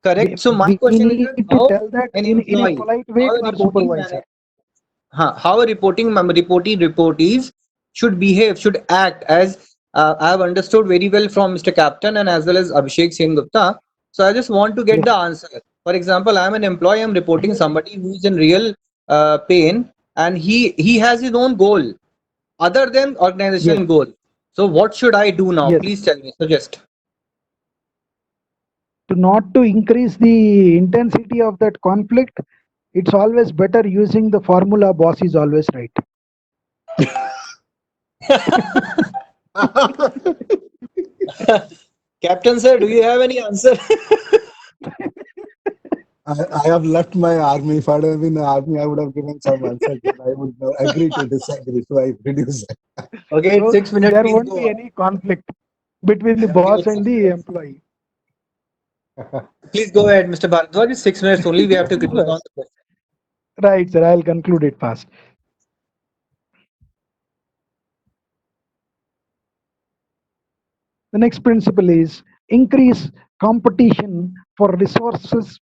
Speaker 8: Correct. So my question
Speaker 1: need
Speaker 8: is
Speaker 1: to
Speaker 8: how
Speaker 1: tell that
Speaker 8: an
Speaker 1: in a
Speaker 8: employee,
Speaker 1: polite way
Speaker 8: how
Speaker 1: to
Speaker 8: a
Speaker 1: our
Speaker 8: reporting
Speaker 1: supervisor.
Speaker 8: how a reportees should behave, should act as I have understood very well from Mr. Captain and as well as Abhishek Singh Gupta. So I just want to get
Speaker 1: Yes.
Speaker 8: the answer. For example, I am an employee. I'm reporting somebody who is in real pain, and he has his own goal other than organizational
Speaker 1: Yes.
Speaker 8: goal. So what should I do now?
Speaker 1: Yes.
Speaker 8: Please tell me. Suggest.
Speaker 1: To not to increase the intensity of that conflict, it's always better using the formula boss is always right.
Speaker 8: Captain sir, do you have any answer?
Speaker 6: I have left my army. If I had been in the army, I would have given some answer, but I would agree to disagree. So I reduce it.
Speaker 8: Okay,
Speaker 1: So
Speaker 8: 6 minutes.
Speaker 1: there
Speaker 8: Please
Speaker 1: won't
Speaker 8: go
Speaker 1: be
Speaker 8: on.
Speaker 1: any conflict between the
Speaker 8: Okay,
Speaker 1: boss
Speaker 8: it's
Speaker 1: and
Speaker 8: 6
Speaker 1: the
Speaker 8: minutes.
Speaker 1: employee.
Speaker 8: Please go ahead, Mr. Bharadwaj. It's 6 minutes only. We have to close on the question.
Speaker 1: Right, sir. I'll conclude it fast. The next principle is increase competition for resources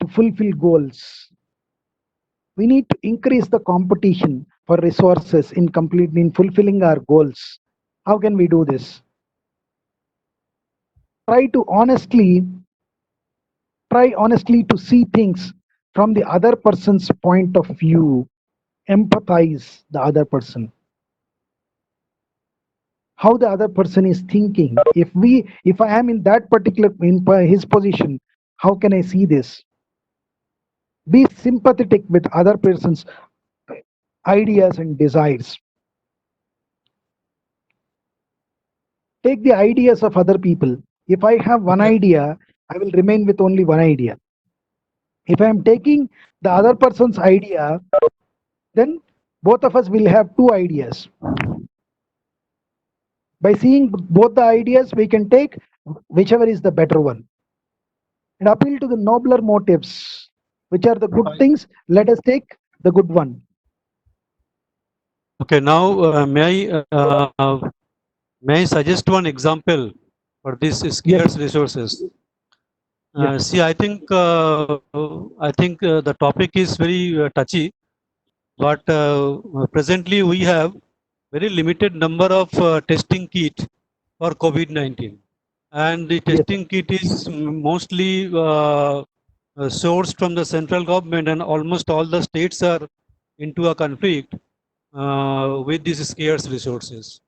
Speaker 1: to fulfill goals. We need to increase the competition for resources in fulfilling our goals. How can we do this? Try honestly to see things from the other person's point of view. Empathize the other person. How the other person is thinking. If I am in that particular his position, how can I see this? Be sympathetic with other person's ideas and desires. Take the ideas of other people. If I have one idea, I will remain with only one idea. If I am taking the other person's idea, then both of us will have two ideas. By seeing both the ideas, we can take whichever is the better one. And appeal to the nobler motives, which are the good things. Let us take the good one.
Speaker 2: Okay, now may I suggest one example for this scarce resources?
Speaker 1: Yes.
Speaker 2: See, I think the topic is very touchy, but presently we have very limited number of testing kit for COVID-19, and the
Speaker 1: Yes.
Speaker 2: testing kit is mostly sourced from the central government, and almost all the states are into a conflict with these scarce resources.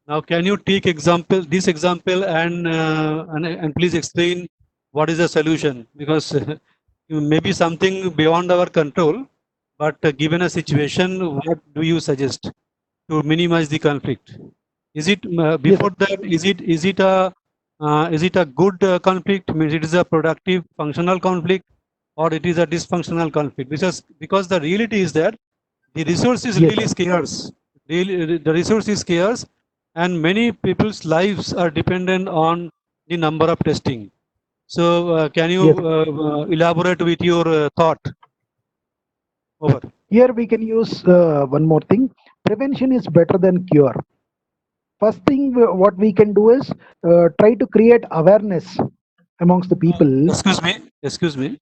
Speaker 2: Now, can you take this example, and please explain what is the solution? Because maybe something beyond our control, but given a situation, what do you suggest to minimize the conflict? Is it before that? Is it a good conflict? Means it is a productive, functional conflict, or it is a dysfunctional conflict? Because the reality is that the resource is really scarce. Really, the resource is scarce, and many people's lives are dependent on the number of testing. So, can you elaborate with your thought? Over.
Speaker 1: Here we can use one more thing. Prevention is better than cure. First thing what we can do is try to create awareness amongst the people.
Speaker 2: Excuse me.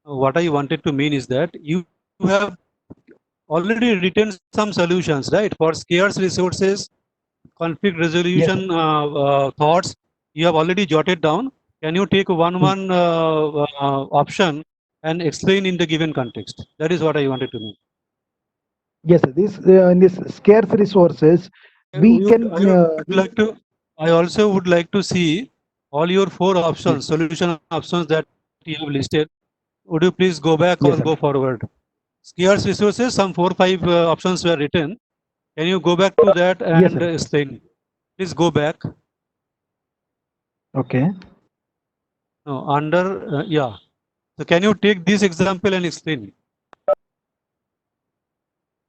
Speaker 2: What I wanted to mean is that you have already written some solutions, right? For scarce resources, conflict resolution thoughts, you have already jotted down. Can you take one option and explain in the given context? That is what I wanted to know.
Speaker 1: Yes, this in this scarce resources, we can.
Speaker 2: I also would like to see all your 4 options, solution options that you have listed. Would you please go back or go forward? Scarce resources, some 4-5 options were written. Can you go back to that and explain? Please go back.
Speaker 1: Okay.
Speaker 2: No, yeah. So can you take this example and explain?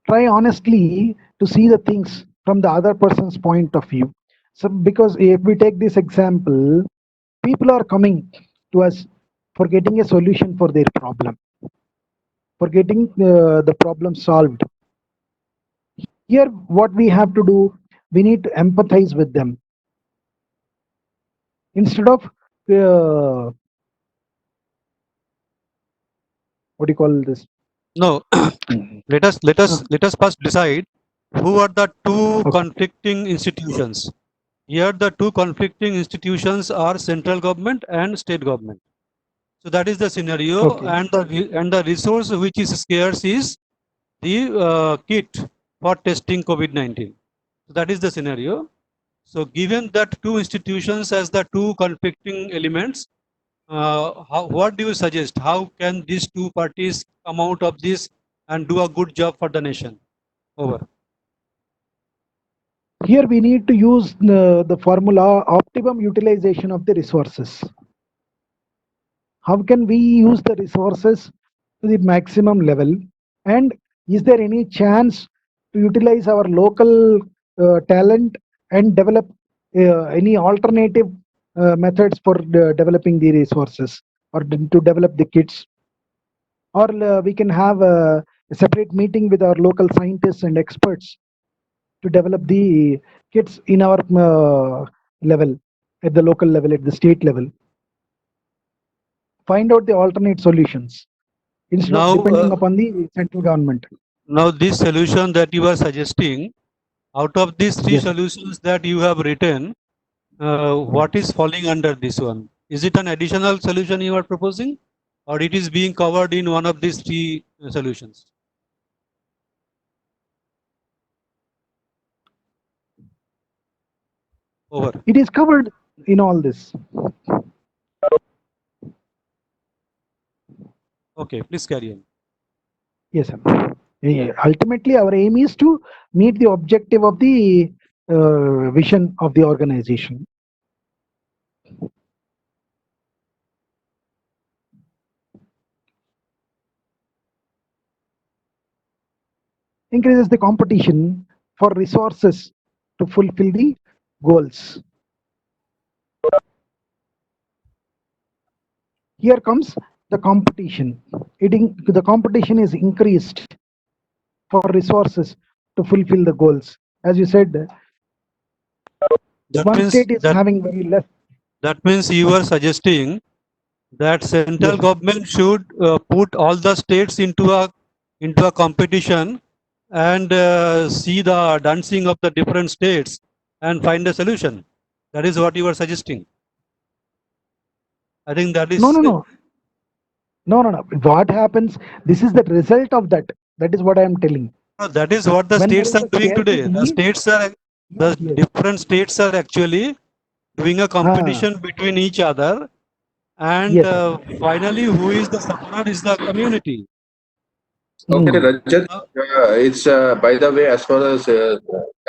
Speaker 1: Try honestly to see the things from the other person's point of view. So, because if we take this example, people are coming to us for getting a solution for their problem, for getting the problem solved. Here, what we have to do, we need to empathize with them. Instead of what do you call this?
Speaker 2: No, let us first decide who are the two conflicting institutions. Here the two conflicting institutions are central government and state government. So that is the scenario,
Speaker 1: Okay.
Speaker 2: and the resource which is scarce is the kit for testing COVID-19. So that is the scenario. So given that two institutions as the two conflicting elements, what do you suggest? How can these two parties come out of this and do a good job for the nation? Over.
Speaker 1: Here we need to use the formula optimum utilization of the resources. How can we use the resources to the maximum level? And is there any chance to utilize our local talent and develop any alternative methods for developing the resources or to develop the kits? Or we can have a separate meeting with our local scientists and experts to develop the kits in our level, at the local level, at the state level. Find out the alternate solutions instead
Speaker 2: Now,
Speaker 1: of depending upon the central government.
Speaker 2: Now this solution that you are suggesting, out of these three
Speaker 1: Yes.
Speaker 2: solutions that you have written, what is falling under this one? Is it an additional solution you are proposing, or it is being covered in one of these three solutions? Over.
Speaker 1: It is covered in all this.
Speaker 2: Okay, please carry on.
Speaker 1: Yes, sir. Ultimately, our aim is to meet the objective of the vision of the organization. Increases the competition for resources to fulfill the goals. Here comes the competition. The competition is increased for resources to fulfill the goals. As you said,
Speaker 2: That
Speaker 1: one
Speaker 2: means
Speaker 1: state is having very less.
Speaker 2: That means you are suggesting that central
Speaker 1: Yes.
Speaker 2: government should put all the states into a competition and see the dancing of the different states and find a solution. That is what you are suggesting. I think that is
Speaker 1: No. What happens? This is the result of that. That is what I am telling.
Speaker 2: That is what the
Speaker 1: When there
Speaker 2: states
Speaker 1: is
Speaker 2: are
Speaker 1: a
Speaker 2: doing today. The
Speaker 1: scarcity,
Speaker 2: states are the
Speaker 1: yes.
Speaker 2: different states are actually doing a competition between each other, and
Speaker 1: Yes, sir.
Speaker 2: finally, who is the sufferer is the community.
Speaker 3: Okay,
Speaker 1: Hmm.
Speaker 3: Rajat, it's by the way, as far as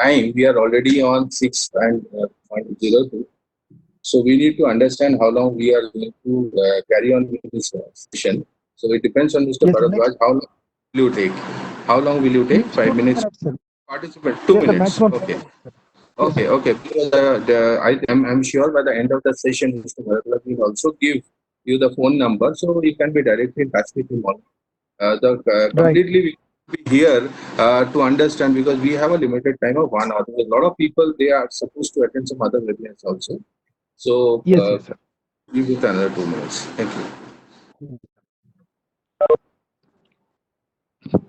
Speaker 3: time, we are already on 6:02. So we need to understand how long we are going to carry on with this session. So it depends on Mr.
Speaker 1: Yes, sir.
Speaker 3: Bharadwaj. How long will you take? How long will you take?
Speaker 1: Next
Speaker 3: 5
Speaker 1: 2
Speaker 3: minutes?
Speaker 1: minutes, sir.
Speaker 3: Participant, 2
Speaker 1: Yes, sir.
Speaker 3: minutes.
Speaker 1: Maximum 5
Speaker 3: Okay.
Speaker 1: minutes, sir. Yes,
Speaker 3: Okay,
Speaker 1: sir.
Speaker 3: okay. Because, I'm sure by the end of the session, Mr. Bharadwaj will also give you the phone number, so you can be directly in touch with him. Completely we be here to understand, because we have a limited time of 1 hour. A lot of people, they are supposed to attend some other webinars also. So
Speaker 1: Yes, sir.
Speaker 3: give it another 2 minutes. Thank you.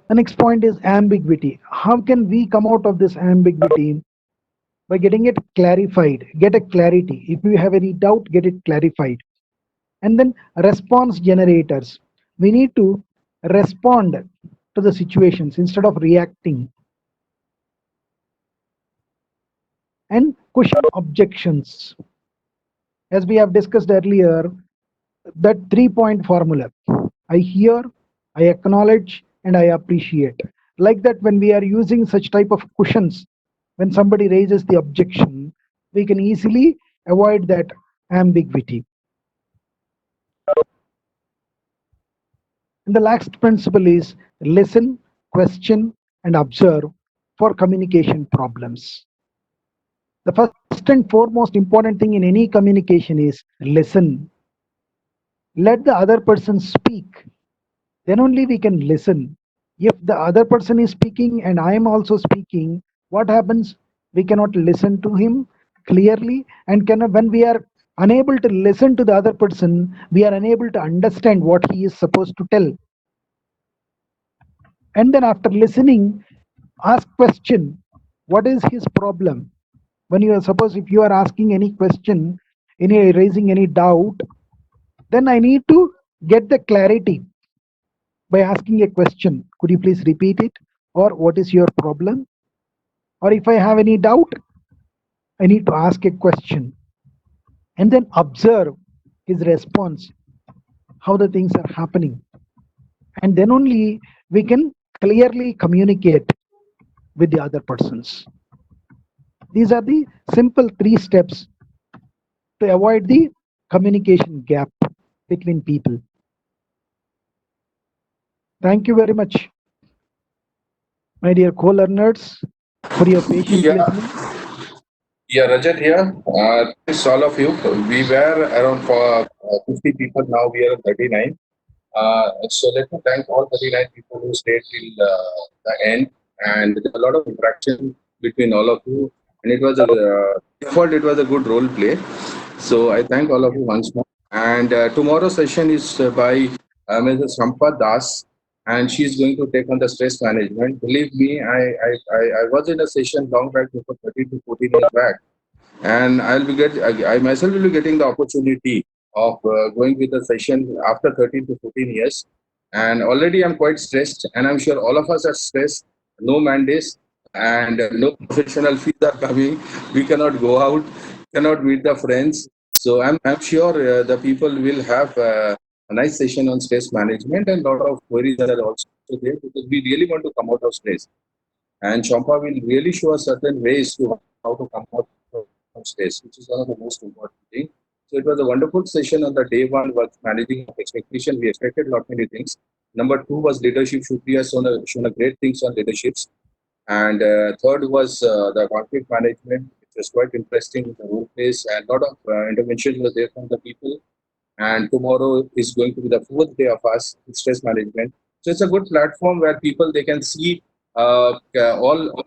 Speaker 1: The next point is ambiguity. How can we come out of this ambiguity? By getting it clarified, get a clarity. If you have any doubt, get it clarified. And then response generators. We need to respond to the situations instead of reacting. And question objections. As we have discussed earlier, that 3-point formula. I hear, I acknowledge, and I appreciate. Like that, when we are using such type of cushions, when somebody raises the objection, we can easily avoid that ambiguity. And the last principle is listen, question, and observe for communication problems. The first and foremost important thing in any communication is listen. Let the other person speak. Then only we can listen. If the other person is speaking and I am also speaking, what happens? We cannot listen to him clearly, and when we are unable to listen to the other person, we are unable to understand what he is supposed to tell. And then after listening, ask question, what is his problem? when you are, suppose if you are asking any question, raising any doubt, then I need to get the clarity by asking a question. Could you please repeat it? Or what is your problem? Or if I have any doubt, I need to ask a question and then observe his response, how the things are happening. And then only we can clearly communicate with the other persons. These are the simple 3 steps to avoid the communication gap between people. Thank you very much, my dear co-learners, for your patient
Speaker 3: Yeah.
Speaker 1: listening.
Speaker 3: Yeah, Rajat here. Thanks all of you. We were around for 50 people. Now we are 39. So let me thank all 39 people who stayed till the end. And there was a lot of interaction between all of you. And it was it was a good role play. So I thank all of you once more. And tomorrow's session is by Mrs. Sampath Das, and she's going to take on the stress management. Believe me, I was in a session long back, before 13 to 14 years back, and I myself will be getting the opportunity of going with the session after 13 to 14 years. And already I'm quite stressed, and I'm sure all of us are stressed. No mandates and no professional fees are coming. We cannot go out, cannot meet the friends. So I'm sure the people will have a nice session on stress management, and a lot of queries are also there because we really want to come out of stress. And Champa will really show us certain ways to how to come out of stress, which is one of the most important things. So it was a wonderful session on the day one was managing expectation. We expected a lot many things. Number 2 was leadership. Shruti has shown a great things on leaderships. And third was the conflict management, which was quite interesting, the role plays, and a lot of interventions were there from the people. And tomorrow is going to be the 4th day of us with stress management. So it's a good platform where people they can see all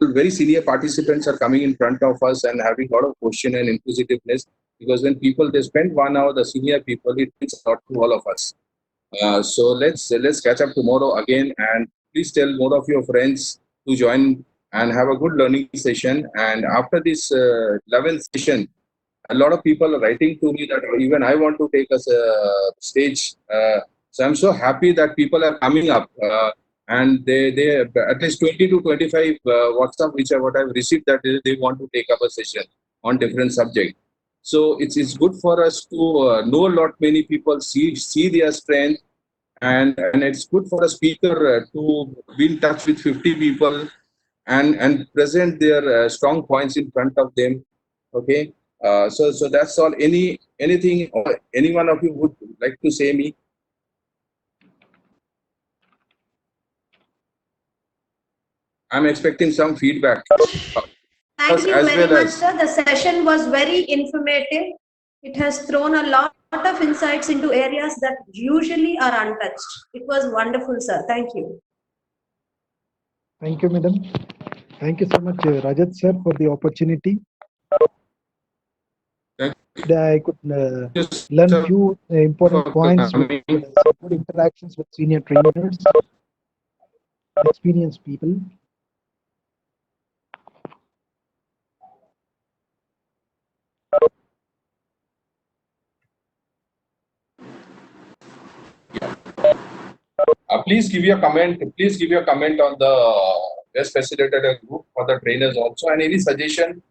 Speaker 3: very senior participants are coming in front of us and having a lot of question and inquisitiveness, because when people they spend 1 hour, the senior people, it means a lot to all of us. So let's catch up tomorrow again, and please tell more of your friends to join and have a good learning session. And after this 11th session, a lot of people are writing to me that even I want to take us a stage. So I'm so happy that people are coming up, and they at least 20 to 25 WhatsApp which what I've received that they want to take up a session on different subject. So it's good for us to know a lot many people, see their strength, and it's good for a speaker to be in touch with 50 people and present their strong points in front of them. Okay. So that's all. Anything or any one of you would like to say me? I'm expecting some feedback.
Speaker 7: Thank you
Speaker 3: As
Speaker 7: very
Speaker 3: well
Speaker 7: much,
Speaker 3: as
Speaker 7: sir. The session was very informative. It has thrown a lot of insights into areas that usually are untouched. It was wonderful, sir. Thank you.
Speaker 1: Thank you, madam. Thank you so much, Rajat sir, for the opportunity. I could learn few important points with some good interactions with senior trainers, experienced people.
Speaker 3: please give your comment. Please give your comment on the best facilitator group for the trainers also, and any suggestion.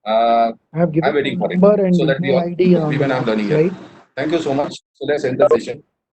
Speaker 1: I have given
Speaker 3: I'm waiting for it
Speaker 1: number and
Speaker 3: so that we
Speaker 1: email
Speaker 3: all
Speaker 1: ID on
Speaker 3: even
Speaker 1: the
Speaker 3: I'm learning
Speaker 1: slide.
Speaker 3: it. Thank you so much. So let's end the session.